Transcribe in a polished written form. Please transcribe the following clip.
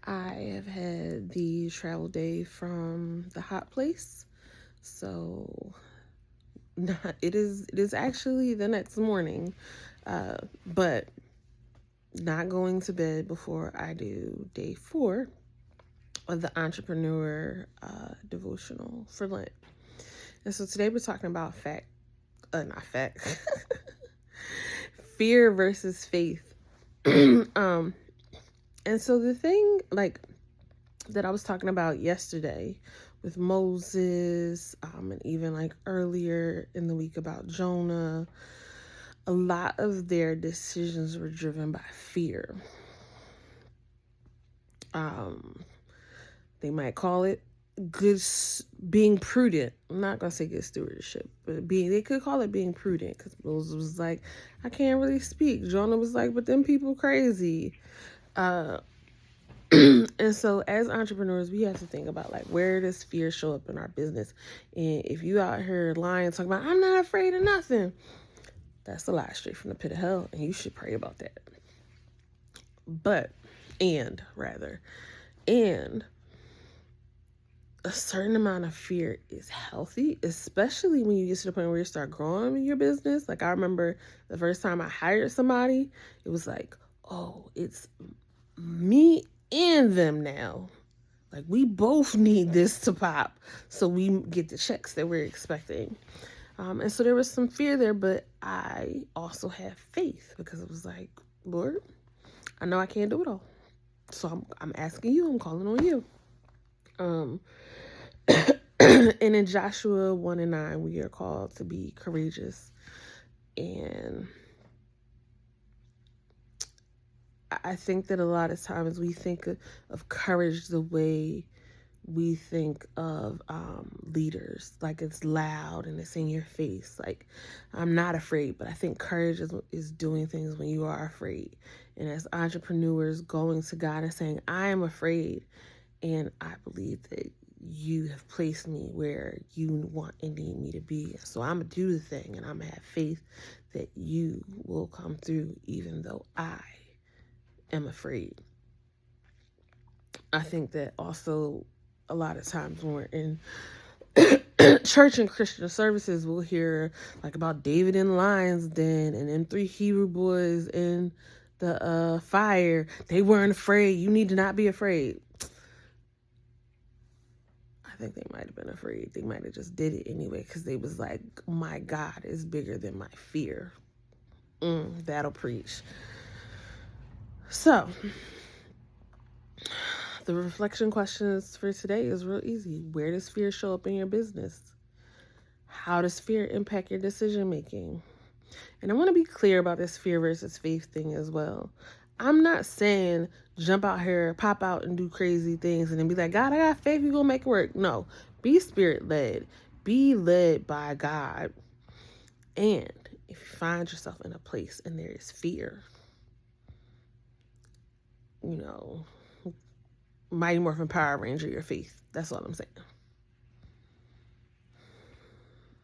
I have had the travel day from the hot place. So it is actually the next morning. But not going to bed before I do day 4 of the entrepreneur devotional for Lent. And so today we're talking about not fact, fear versus faith. And so the thing that I was talking about yesterday with Moses, and even earlier in the week about Jonah, a lot of their decisions were driven by fear. They might call it being prudent. I'm not gonna say good stewardship, but they could call it being prudent, because Moses was like, I can't really speak. Jonah was like, but them people crazy. And so as entrepreneurs, we have to think about where does fear show up in our business. And if you out here lying, talking about I'm not afraid of nothing, that's a lie straight from the pit of hell, and you should pray about that. And a certain amount of fear is healthy, especially when you get to the point where you start growing in your business. I remember the first time I hired somebody, it was oh, it's me and them now. We both need this to pop so we get the checks that we're expecting. And so there was some fear there, but I also had faith, because it was Lord, I know I can't do it all. So I'm asking you, I'm calling on you. And in Joshua 1:9, we are called to be courageous. And I think that a lot of times we think of courage the way we think of leaders. It's loud and it's in your face. I'm not afraid, but I think courage is doing things when you are afraid. And as entrepreneurs, going to God and saying, I am afraid, and I believe that you have placed me where you want and need me to be. So I'm going to do the thing, and I'm going to have faith that you will come through even though I am afraid. I think that also a lot of times when we're in church and Christian services, we'll hear about David in the lion's den and them 3 Hebrew boys in the fire. They weren't afraid. You need to not be afraid. I think they might have been afraid. They might have just did it anyway, because they was my God is bigger than my fear. That'll preach. So the reflection questions for today is real easy. Where does fear show up in your business? How does fear impact your decision making? And I want to be clear about this fear versus faith thing as well. I'm not saying jump out here, pop out and do crazy things and then be like, God, I got faith, you're going to make it work. No, be spirit led. Be led by God. And if you find yourself in a place and there is fear, Mighty Morphin Power Ranger your faith. That's all I'm saying.